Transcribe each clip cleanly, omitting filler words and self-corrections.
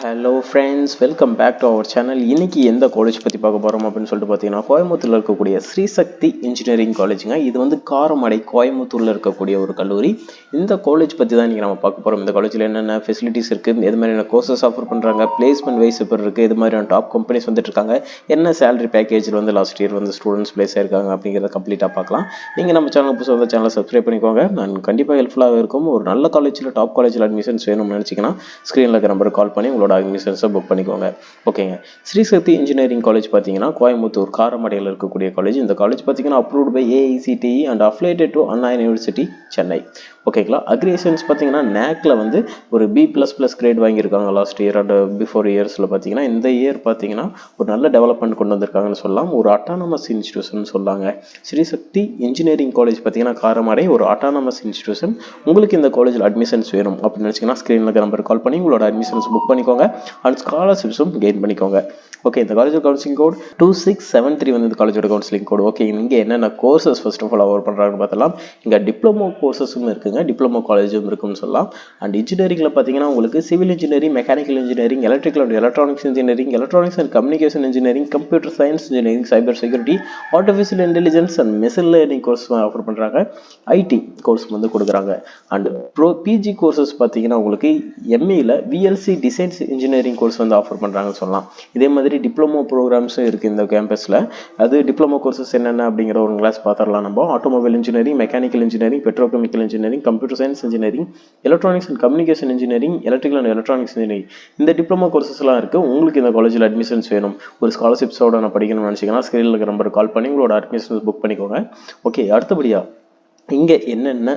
Hello friends, welcome back to our channel. இன்னைக்கு எந்த college பற்றி பார்க்க போகிறோம் அப்படின்னு சொல்லிட்டு பார்த்தீங்கன்னா, கோயம்புத்தூரில் இருக்கக்கூடிய ஸ்ரீசக்தி இன்ஜினியரிங் காலேஜுங்க. இது வந்து காரமடை கோயம்புத்தூரில் இருக்கக்கூடிய ஒரு கல்லூரி. இந்த காலேஜ் பற்றி தான் இன்றைக்கி நம்ம பார்க்க போகிறோம். இந்த காலேஜில் என்னென்ன ஃபெசிலிட்டிஸ் இருக்குது, எது மாதிரியான கோர்சஸ் ஆஃபர் பண்ணுறாங்க, பிளேஸ்மெண்ட் வைஸ் எப்படி இருக்குது, இது மாதிரியான டாப் கம்பெனிஸ் வந்துட்டு இருக்காங்க, என்ன சேலரி பேக்கேஜில் வந்து லாஸ்ட் இயர் வந்து ஸ்டூடெண்ட்ஸ் பிளேஸ் ஆயிருக்காங்க அப்படிங்கிறத கம்ப்ளீட்டாக பார்க்கலாம். நீங்கள் நம்ம சேனல் புதுசாக வந்து சேனலை சப்ஸ்கிரைப் பண்ணிக்கோங்க. நான் கண்டிப்பாக ஹெல்ப்ஃபுல்லாக இருக்கும். ஒரு நல்ல காலேஜில் டாப் காலேஜில் அட்மிஷன்ஸ் வேணும்னு நினச்சிங்கன்னா ஸ்க்ரீனில் இருக்க நம்பருக்கு கால் பண்ணி உங்களோட அட்மிஷன்ஸை புக் பண்ணிக்கோங்க. ஓகேங்க. ஸ்ரீசக்தி இன்ஜினியரிங் காலேஜ் பார்த்தீங்கன்னா கோயம்புத்தூர் காரமடையில் இருக்கக்கூடிய காலேஜ். இந்த காலேஜ் பார்த்தீங்கன்னா approved by AICTE and affiliated to Anna university Chennai. ஓகேங்களா. அக்ரிகேஷன்ஸ் பார்த்தீங்கன்னா நேக்ல வந்து ஒரு B++ கிரேட் வாங்கியிருக்காங்க லாஸ்ட் இயர் அண்ட் பிஃபோர் இயர்ஸில் பார்த்தீங்கன்னா. இந்த இயர் பார்த்தீங்கன்னா ஒரு நல்ல டெவலப்மெண்ட் கொண்டு வந்திருக்காங்கன்னு சொல்லலாம். ஒரு அட்டானமஸ் இன்ஸ்டியூஷன் சொல்லாங்க. ஸ்ரீசக்தி இன்ஜினியரிங் காலேஜ் பார்த்தீங்கன்னா காரமடை ஒரு அட்டானமஸ் இன்ஸ்டியூஷன். உங்களுக்கு இந்த காலேஜில் அட்மிஷன்ஸ் வேணும் அப்படின்னு நினச்சிங்கன்னா ஸ்க்ரீனில் இருக்க நம்பருக்கு கால் பண்ணி உங்களோட அட்மிஷன்ஸ் புக் பண்ணிக்கோங்க அண்ட் ஸ்காலர்ஷிப்ஸும் கெயின் பண்ணிக்கோங்க. ஓகே, இந்த காலேஜோட கவுன்சிலிங் கோட் 2673 வந்து இந்த காலேஜோட கவுன்சிலிங் கோட். ஓகே, இங்கே என்னென்ன courses first of all offer பண்ணுறாங்கன்னு பார்த்தலாம். இங்கே டிப்ளமோ கோர்சஸும் இருக்குங்க, டிப்ளமோ காலேஜும் இருக்குன்னு சொல்லலாம். அண்ட் இன்ஜினியரிங்கில் பார்த்தீங்கன்னா உங்களுக்கு civil engineering, mechanical engineering, electrical and electronics engineering, electronics and communication engineering, computer science engineering, cyber security, artificial intelligence and machine learning course offer பண்ணுறாங்க. ஐடி கோர்ஸ் வந்து கொடுக்குறாங்க. அண்ட் பிஜி கோர்சஸ் பார்த்தீங்கன்னா உங்களுக்கு MAல VLC டிசைன்ஸ் இன்ஜினியரிங் கோர்ஸ் வந்து offer பண்ணுறாங்கன்னு சொல்லலாம். இதே மாதிரி டிப்ளமோ ப்ரோக்ராம்ஸும் இருக்குது இந்த கேம்பஸில். அது டிப்ளமோ கோர்சஸ் என்னென்ன அப்படிங்கிற ஒரு கிளாஸ் பார்த்துடலாம் நம்ம. Automobile engineering, mechanical engineering, petrochemical engineering, computer science engineering, electronics and communication engineering, electrical and electronics engineering. இந்த டிப்ளமோ கோர்சஸ்லாம் இருக்குது. உங்களுக்கு இந்த காலேஜில் அட்மிஷன்ஸ் வேணும், ஒரு ஸ்காலர்ஷிப்ஸோட நான் படிக்கணும்னு நினச்சிங்கன்னா ஸ்க்ரீனில் இருக்கிற நம்பருக்கு கால் பண்ணி உங்களோட அட்மிஷன்ஸ் புக் பண்ணிக்கோங்க. ஓகே, அடுத்தபடியாக இங்கே என்னென்ன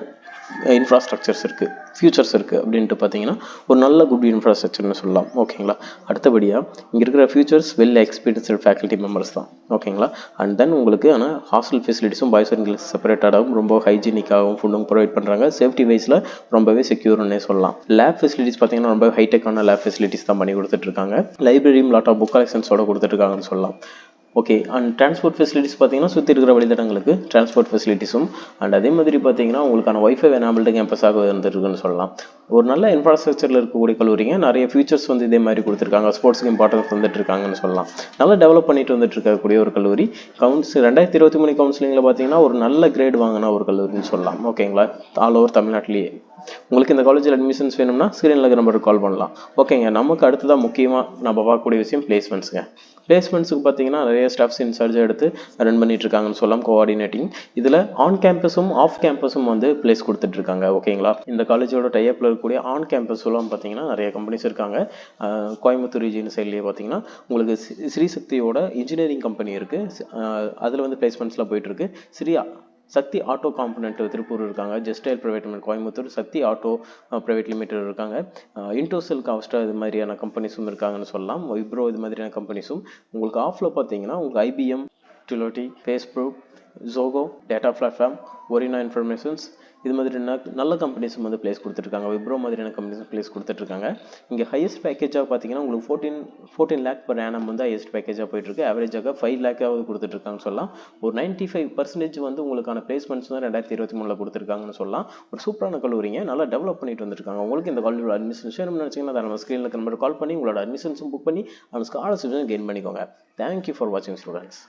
இன்ஃப்ராஸ்ட்ரக்சர்ஸ் இருக்குது, ஃபியூச்சர்ஸ் இருக்குது அப்படின்ட்டு பார்த்தீங்கன்னா ஒரு நல்ல குட் இன்ஃப்ராஸ்ட்ரக்சர்னு சொல்லலாம். ஓகேங்களா. அடுத்தபடியாக இங்கே இருக்கிற features well experienced faculty members தான். ஓகேங்களா. அண்ட் தென் உங்களுக்கு ஆனால் ஹாஸ்டல் ஃபெசிலிட்டிஸும் பாய்ஸ் அண்ட் கேர்ள்ஸ் செப்பரேட்டடாகவும் ரொம்ப ஹைஜீனிக்காகவும் ஃபுட்டும் ப்ரொவைட் பண்ணுறாங்க. சேஃப்டி வைஸில் ரொம்பவே செக்யூர்னே சொல்லலாம். லேப் ஃபெசிலிட்டிஸ் பார்த்தீங்கன்னா ரொம்ப ஹைடெக்கான லேப் ஃபெசிலிட்டிஸ் தான் பண்ணி கொடுத்துட்ருக்காங்க. லைப்ரரியும் லாட் ஆஃப் புக் கலெக்ஷன்ஸோட கொடுத்துட்ருக்காங்கன்னு சொல்லலாம். ஓகே, அண்ட் டிரான்ஸ்போர்ட் ஃபெசிலிட்டிஸ் பார்த்தீங்கன்னா சுற்றி இருக்கிற வழித்தடங்களுக்கு டிரான்ஸ்போர்ட் ஃபெசிலிட்டிஸும் அண்ட் அதே மாதிரி பார்த்தீங்கன்னா உங்களுக்கான ஒய்ஃபை எனாபிள்டு கேம்பஸாக இருந்துருக்குன்னு சொல்லலாம். ஒரு நல்ல இன்ஃப்ராஸ்ட்ரக்சரில் இருக்கக்கூடிய கல்லூரிங்க. நிறைய ஃபியூச்சர்ஸ் வந்து இதே மாதிரி கொடுத்துருக்காங்க. ஸ்போர்ட்ஸுக்கு இம்பார்ட்டன்ஸ் வந்துட்டு இருக்காங்கன்னு சொல்லலாம். நல்லா டெவலப் பண்ணிட்டு வந்துட்டு இருக்கக்கூடிய ஒரு கல்லூரி. 2023 கவுன்சிலிங்கில் பார்த்தீங்கன்னா ஒரு நல்ல கிரேட் வாங்கின ஒரு கல்லூரின்னு சொல்லலாம். ஓகேங்களா. ஆல் ஓவர் தமிழ்நாட்டிலேயே உங்களுக்கு இந்த காலேஜில் அட்மிஷன்ஸ் வேணும்னா ஸ்க்ரீனில் இருக்கிற நம்பருக்கு கால் பண்ணலாம். ஓகேங்க. நமக்கு அடுத்ததான் முக்கியமாக நம்ம பார்க்கக்கூடிய விஷயம் பிளேஸ்மெண்ட்ஸுங்க. பிளேஸ்மெண்ட்ஸுக்கு பார்த்தீங்கன்னா நிறைய ஸ்டாஃப்ஸ் இன்சார்ஜாக எடுத்து ரன் பண்ணிட்டு இருக்காங்கன்னு சொல்லலாம், கோஆர்டினேட்டிங். இதில் ஆன் கேம்பஸும் ஆஃப் கேம்பஸும் வந்து பிளேஸ் கொடுத்துட்ருக்காங்க. ஓகேங்களா. இந்த காலேஜோட டைப்பில் இருக்கக்கூடிய ஆன் கேம்பஸ் எல்லாம் பார்த்தீங்கன்னா நிறைய கம்பெனிஸ் இருக்காங்க. கோயம்புத்தூர் ரீஜியன் சைட்லேயே பார்த்தீங்கன்னா உங்களுக்கு ஸ்ரீசக்தியோட இன்ஜினியரிங் கம்பெனி இருக்குது. அதில் வந்து பிளேஸ்மெண்ட்ஸ்லாம் போயிட்டுருக்கு. சக்தி ஆட்டோ காம்பனண்ட் திருப்பூர் இருக்காங்க. ஜெஸ்டைல் பிரைவேட் லிமிடெட் கோயம்புத்தூர், சக்தி ஆட்டோ பிரைவேட் லிமிடெட் இருக்காங்க. இன்டோசெல் காஸ்டா இது மாதிரியான கம்பெனிஸும் இருக்காங்கன்னு சொல்லலாம். விப்ரோ இது மாதிரியான கம்பெனிஸும். உங்களுக்கு ஆஃபில் பார்த்தீங்கன்னா உங்களுக்கு IBM, Deloitte, Facebook, Zoho, data platform, ஒரினா இன்ஃபர்மேஷன்ஸ் இது மாதிரி நல்ல கம்பெனிஸும் வந்து பிளேஸ் கொடுத்துட்ருக்காங்க. விப்ரோ மாதிரியான கம்பெனிஸும் பிளேஸ் கொடுத்துட்ருக்காங்க. இங்கே ஹையஸ்ட் பேக்கேஜாக பார்த்தீங்கன்னா உங்களுக்கு 14 lakh per annum வந்து ஹையஸ்ட் பேக்கேஜாக போயிட்டுருக்கு. ஆவரேஜாக 5 lakh கொடுத்துட்ருக்காங்கன்னு சொல்லலாம். ஒரு 95% வந்து உங்களுக்கான பிளேஸ்மெண்ட்ஸ் தான் 2023 கொடுத்துருக்காங்கன்னு சொல்லலாம். ஒரு சூப்பரான கல்லூரிங்க. நல்லா டெவலப் பண்ணிட்டு வந்துருக்காங்க. உங்களுக்கு இந்த காலேஜோட அட்மிஷன்ஸ் வேணும்னு நினச்சிங்கன்னா அதை நம்ம ஸ்க்ரீனில் நம்பர் கால் பண்ணி உங்களோட அட்மிஷன்ஸும் புக் பண்ணி அந்த ஸ்காலர்ஷிப்ஸும் கெயின் பண்ணிக்கோங்க. தேங்க்யூ ஃபார் வாட்சிங் ஸ்டூடெண்ட்ஸ்.